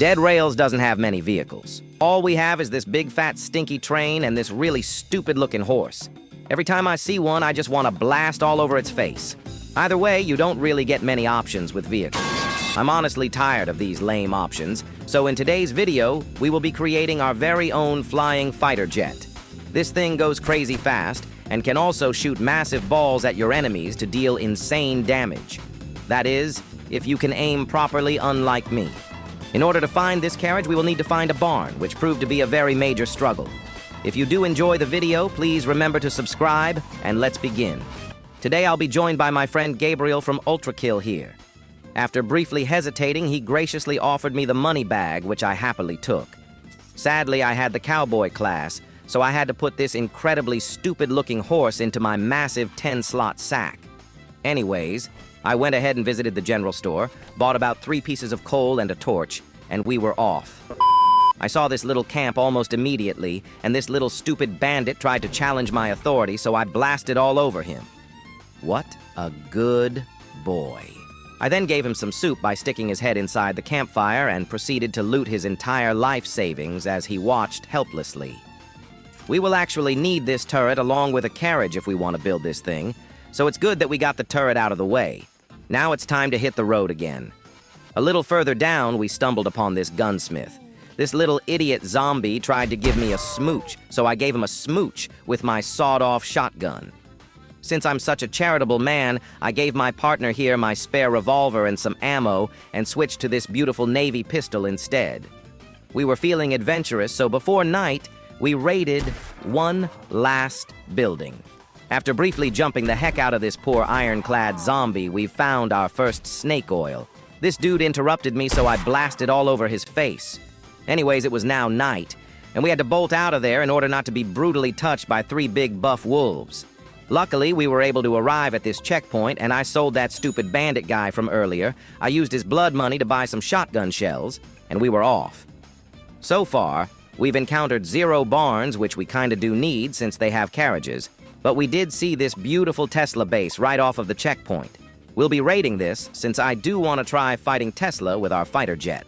Dead Rails doesn't have many vehicles. All we have is this big fat stinky train and this really stupid looking horse. Every time I see one, I just want to blast all over its face. Either way, you don't really get many options with vehicles. I'm honestly tired of these lame options, so in today's video, we will be creating our very own flying fighter jet. This thing goes crazy fast and can also shoot massive balls at your enemies to deal insane damage. That is, if you can aim properly, unlike me. In order to find this carriage, we will need to find a barn, which proved to be a very major struggle. If you do enjoy the video, please remember to subscribe, and let's begin. Today I'll be joined by my friend Gabriel from Ultrakill here. After briefly hesitating, he graciously offered me the money bag, which I happily took. Sadly, I had the cowboy class, so I had to put this incredibly stupid-looking horse into my massive 10-slot sack. Anyways, I went ahead and visited the general store, bought about 3 pieces of coal and a torch, and we were off. I saw this little camp almost immediately, and this little stupid bandit tried to challenge my authority, so I blasted all over him. What a good boy. I then gave him some soup by sticking his head inside the campfire and proceeded to loot his entire life savings as he watched helplessly. We will actually need this turret along with a carriage if we want to build this thing, so it's good that we got the turret out of the way. Now it's time to hit the road again. A little further down, we stumbled upon this gunsmith. This little idiot zombie tried to give me a smooch, so I gave him a smooch with my sawed-off shotgun. Since I'm such a charitable man, I gave my partner here my spare revolver and some ammo and switched to this beautiful Navy pistol instead. We were feeling adventurous, so before night, we raided one last building. After briefly jumping the heck out of this poor ironclad zombie, we found our first snake oil. This dude interrupted me, so I blasted all over his face. Anyways, it was now night, and we had to bolt out of there in order not to be brutally touched by 3 big buff wolves. Luckily, we were able to arrive at this checkpoint, and I sold that stupid bandit guy from earlier. I used his blood money to buy some shotgun shells, and we were off. So far, we've encountered 0 barns, which we kinda do need since they have carriages, but we did see this beautiful Tesla base right off of the checkpoint. We'll be raiding this, since I do want to try fighting Tesla with our fighter jet.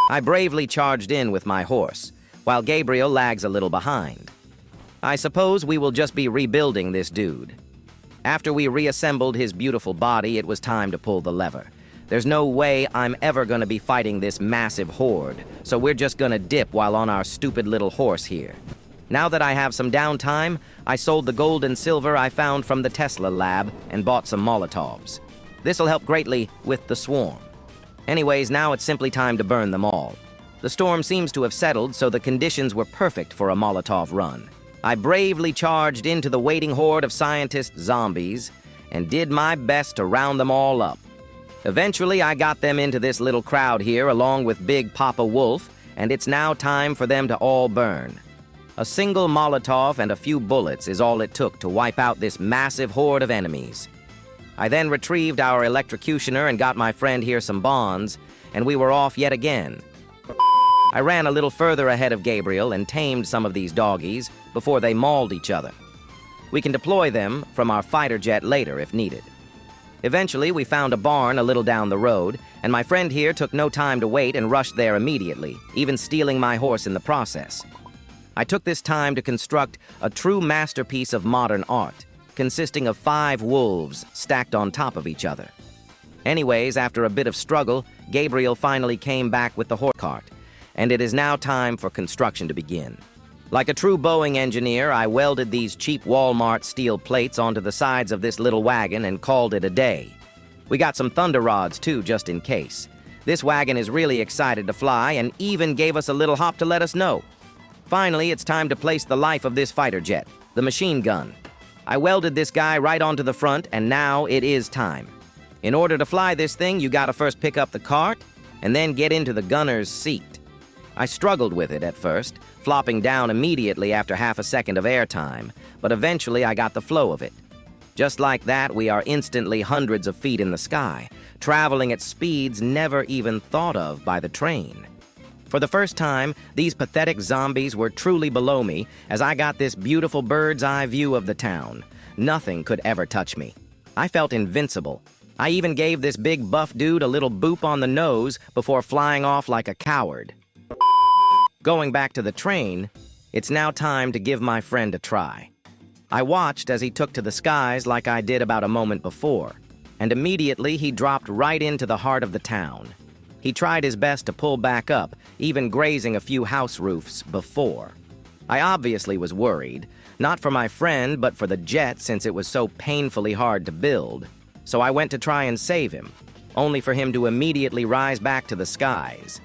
I bravely charged in with my horse, while Gabriel lags a little behind. I suppose we will just be rebuilding this dude. After we reassembled his beautiful body, it was time to pull the lever. There's no way I'm ever going to be fighting this massive horde, so we're just going to dip while on our stupid little horse here. Now that I have some downtime, I sold the gold and silver I found from the Tesla lab and bought some Molotovs. This'll help greatly with the swarm. Anyways, now it's simply time to burn them all. The storm seems to have settled, so the conditions were perfect for a Molotov run. I bravely charged into the waiting horde of scientist zombies and did my best to round them all up. Eventually, I got them into this little crowd here along with Big Papa Wolf, and it's now time for them to all burn. A single Molotov and a few bullets is all it took to wipe out this massive horde of enemies. I then retrieved our electrocutioner and got my friend here some bonds, and we were off yet again. I ran a little further ahead of Gabriel and tamed some of these doggies before they mauled each other. We can deploy them from our fighter jet later if needed. Eventually, we found a barn a little down the road, and my friend here took no time to wait and rushed there immediately, even stealing my horse in the process. I took this time to construct a true masterpiece of modern art, consisting of 5 wolves stacked on top of each other. Anyways, after a bit of struggle, Gabriel finally came back with the horse cart, and it is now time for construction to begin. Like a true Boeing engineer, I welded these cheap Walmart steel plates onto the sides of this little wagon and called it a day. We got some thunder rods too, just in case. This wagon is really excited to fly and even gave us a little hop to let us know. Finally, it's time to place the life of this fighter jet, the machine gun. I welded this guy right onto the front, and now it is time. In order to fly this thing, you gotta first pick up the cart and then get into the gunner's seat. I struggled with it at first, flopping down immediately after half a second of airtime, but eventually I got the flow of it. Just like that, we are instantly hundreds of feet in the sky, traveling at speeds never even thought of by the train. For the first time, these pathetic zombies were truly below me as I got this beautiful bird's eye view of the town. Nothing could ever touch me. I felt invincible. I even gave this big buff dude a little boop on the nose before flying off like a coward. Going back to the train, it's now time to give my friend a try. I watched as he took to the skies like I did about a moment before, and immediately he dropped right into the heart of the town. He tried his best to pull back up, even grazing a few house roofs before. I obviously was worried, not for my friend, but for the jet since it was so painfully hard to build. So I went to try and save him, only for him to immediately rise back to the skies.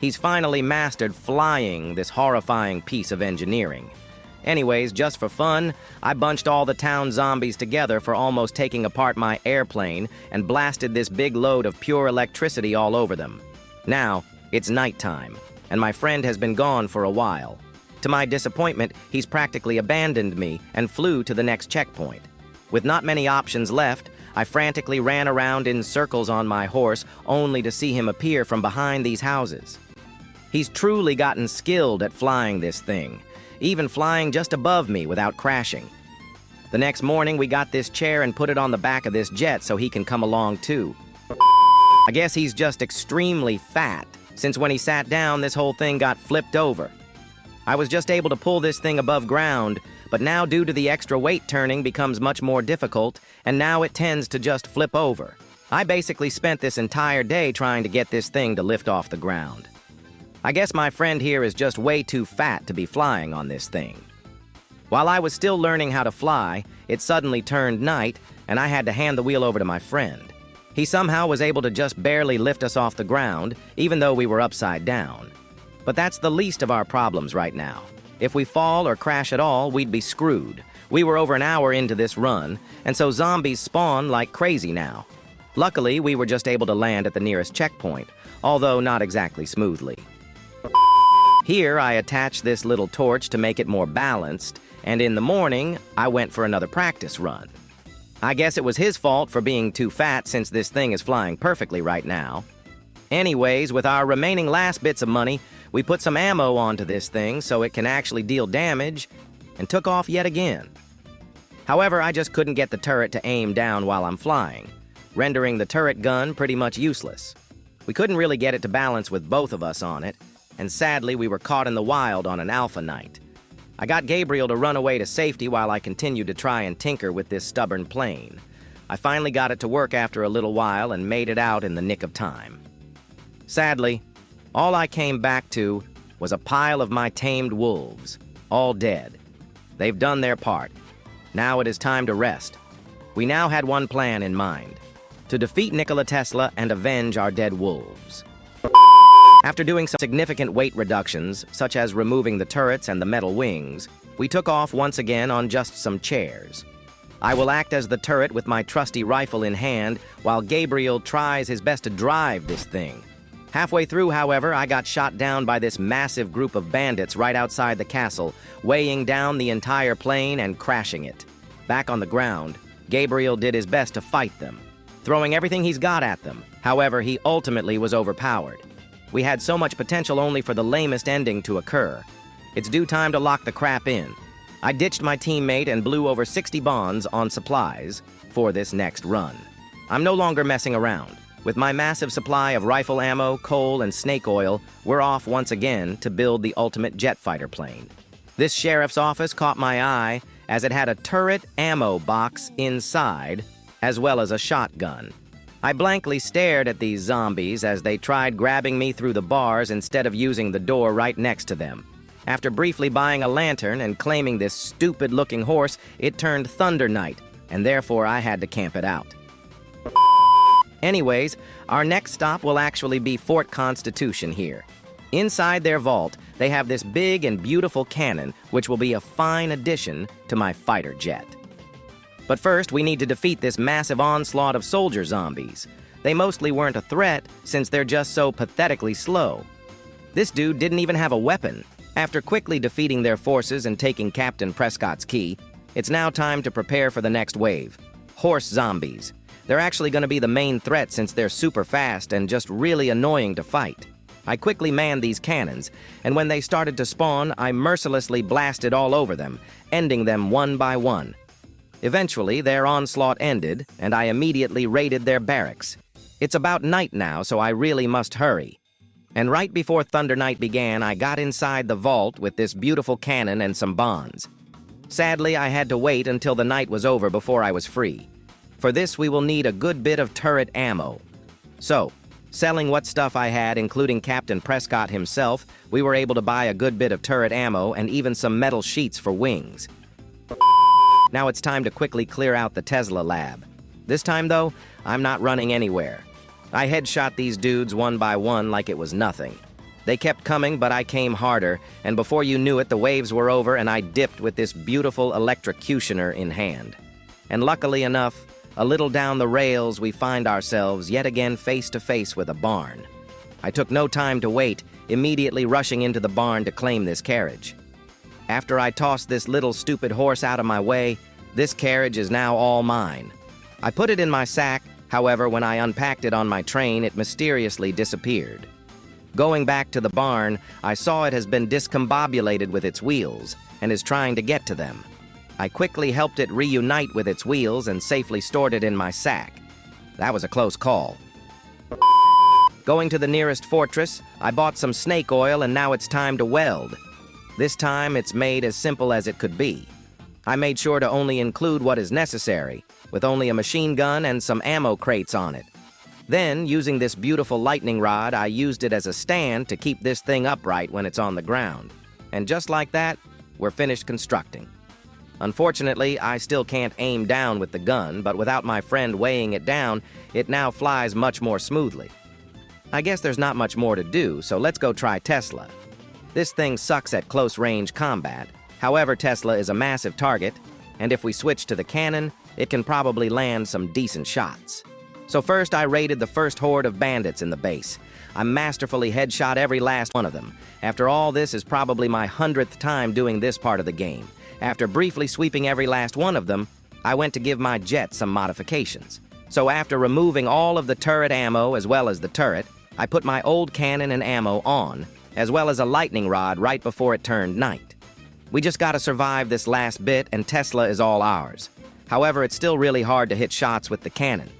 He's finally mastered flying this horrifying piece of engineering. Anyways, just for fun, I bunched all the town zombies together for almost taking apart my airplane and blasted this big load of pure electricity all over them. Now, it's nighttime, and my friend has been gone for a while. To my disappointment, he's practically abandoned me and flew to the next checkpoint. With not many options left, I frantically ran around in circles on my horse, only to see him appear from behind these houses. He's truly gotten skilled at flying this thing, even flying just above me without crashing. The next morning, we got this chair and put it on the back of this jet so he can come along too. I guess he's just extremely fat, since when he sat down, this whole thing got flipped over. I was just able to pull this thing above ground, but now due to the extra weight turning becomes much more difficult, and now it tends to just flip over. I basically spent this entire day trying to get this thing to lift off the ground. I guess my friend here is just way too fat to be flying on this thing. While I was still learning how to fly, it suddenly turned night, and I had to hand the wheel over to my friend. He somehow was able to just barely lift us off the ground, even though we were upside down. But that's the least of our problems right now. If we fall or crash at all, we'd be screwed. We were over an hour into this run, and so zombies spawn like crazy now. Luckily, we were just able to land at the nearest checkpoint, although not exactly smoothly. Here, I attached this little torch to make it more balanced, and in the morning, I went for another practice run. I guess it was his fault for being too fat since this thing is flying perfectly right now. Anyways, with our remaining last bits of money, we put some ammo onto this thing so it can actually deal damage, and took off yet again. However, I just couldn't get the turret to aim down while I'm flying, rendering the turret gun pretty much useless. We couldn't really get it to balance with both of us on it, and sadly we were caught in the wild on an alpha night. I got Gabriel to run away to safety while I continued to try and tinker with this stubborn plane. I finally got it to work after a little while and made it out in the nick of time. Sadly, all I came back to was a pile of my tamed wolves, all dead. They've done their part. Now it is time to rest. We now had one plan in mind: to defeat Nikola Tesla and avenge our dead wolves. After doing some significant weight reductions, such as removing the turrets and the metal wings, we took off once again on just some chairs. I will act as the turret with my trusty rifle in hand, while Gabriel tries his best to drive this thing. Halfway through, however, I got shot down by this massive group of bandits right outside the castle, weighing down the entire plane and crashing it. Back on the ground, Gabriel did his best to fight them, throwing everything he's got at them. However, he ultimately was overpowered. We had so much potential only for the lamest ending to occur. It's due time to lock the crap in. I ditched my teammate and blew over 60 bonds on supplies for this next run. I'm no longer messing around. With my massive supply of rifle ammo, coal, and snake oil, we're off once again to build the ultimate jet fighter plane. This sheriff's office caught my eye as it had a turret ammo box inside, as well as a shotgun. I blankly stared at these zombies as they tried grabbing me through the bars instead of using the door right next to them. After briefly buying a lantern and claiming this stupid-looking horse, it turned Thunder Night, and therefore I had to camp it out. Anyways, our next stop will actually be Fort Constitution here. Inside their vault, they have this big and beautiful cannon, which will be a fine addition to my fighter jet. But first, we need to defeat this massive onslaught of soldier zombies. They mostly weren't a threat, since they're just so pathetically slow. This dude didn't even have a weapon. After quickly defeating their forces and taking Captain Prescott's key, it's now time to prepare for the next wave. Horse zombies. They're actually going to be the main threat since they're super fast and just really annoying to fight. I quickly manned these cannons, and when they started to spawn, I mercilessly blasted all over them, ending them one by one. Eventually, their onslaught ended, and I immediately raided their barracks. It's about night now, so I really must hurry. And right before Thunder Night began, I got inside the vault with this beautiful cannon and some bonds. Sadly, I had to wait until the night was over before I was free. For this, we will need a good bit of turret ammo. So, selling what stuff I had, including Captain Prescott himself, we were able to buy a good bit of turret ammo and even some metal sheets for wings. Now it's time to quickly clear out the Tesla lab. This time, though, I'm not running anywhere. I headshot these dudes one by one like it was nothing. They kept coming, but I came harder, and before you knew it, the waves were over and I dipped with this beautiful electrocutioner in hand. And luckily enough, a little down the rails, we find ourselves yet again face to face with a barn. I took no time to wait, immediately rushing into the barn to claim this carriage. After I tossed this little stupid horse out of my way, this carriage is now all mine. I put it in my sack, however, when I unpacked it on my train, it mysteriously disappeared. Going back to the barn, I saw it has been discombobulated with its wheels and is trying to get to them. I quickly helped it reunite with its wheels and safely stored it in my sack. That was a close call. Going to the nearest fortress, I bought some snake oil and now it's time to weld. This time, it's made as simple as it could be. I made sure to only include what is necessary, with only a machine gun and some ammo crates on it. Then, using this beautiful lightning rod, I used it as a stand to keep this thing upright when it's on the ground. And just like that, we're finished constructing. Unfortunately, I still can't aim down with the gun, but without my friend weighing it down, it now flies much more smoothly. I guess there's not much more to do, so let's go try Tesla. This thing sucks at close-range combat. However, Tesla is a massive target, and if we switch to the cannon, it can probably land some decent shots. So first, I raided the first horde of bandits in the base. I masterfully headshot every last one of them. After all, this is probably my 100th time doing this part of the game. After briefly sweeping every last one of them, I went to give my jet some modifications. So after removing all of the turret ammo as well as the turret, I put my old cannon and ammo on, as well as a lightning rod right before it turned night. We just gotta survive this last bit and Tesla is all ours. However, it's still really hard to hit shots with the cannon.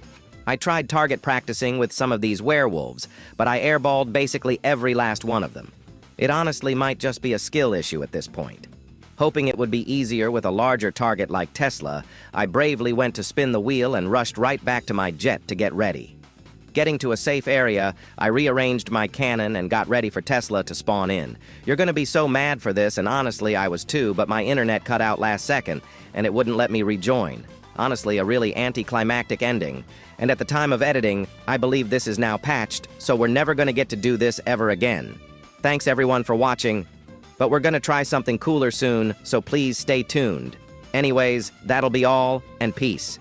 I tried target practicing with some of these werewolves, but I airballed basically every last one of them. It honestly might just be a skill issue at this point. Hoping it would be easier with a larger target like Tesla, I bravely went to spin the wheel and rushed right back to my jet to get ready. Getting to a safe area, I rearranged my cannon and got ready for Tesla to spawn in. You're gonna be so mad for this, and honestly I was too, but my internet cut out last second, and it wouldn't let me rejoin. Honestly, a really anticlimactic ending. And at the time of editing, I believe this is now patched, so we're never gonna get to do this ever again. Thanks everyone for watching, but we're gonna try something cooler soon, so please stay tuned. Anyways, that'll be all, and peace.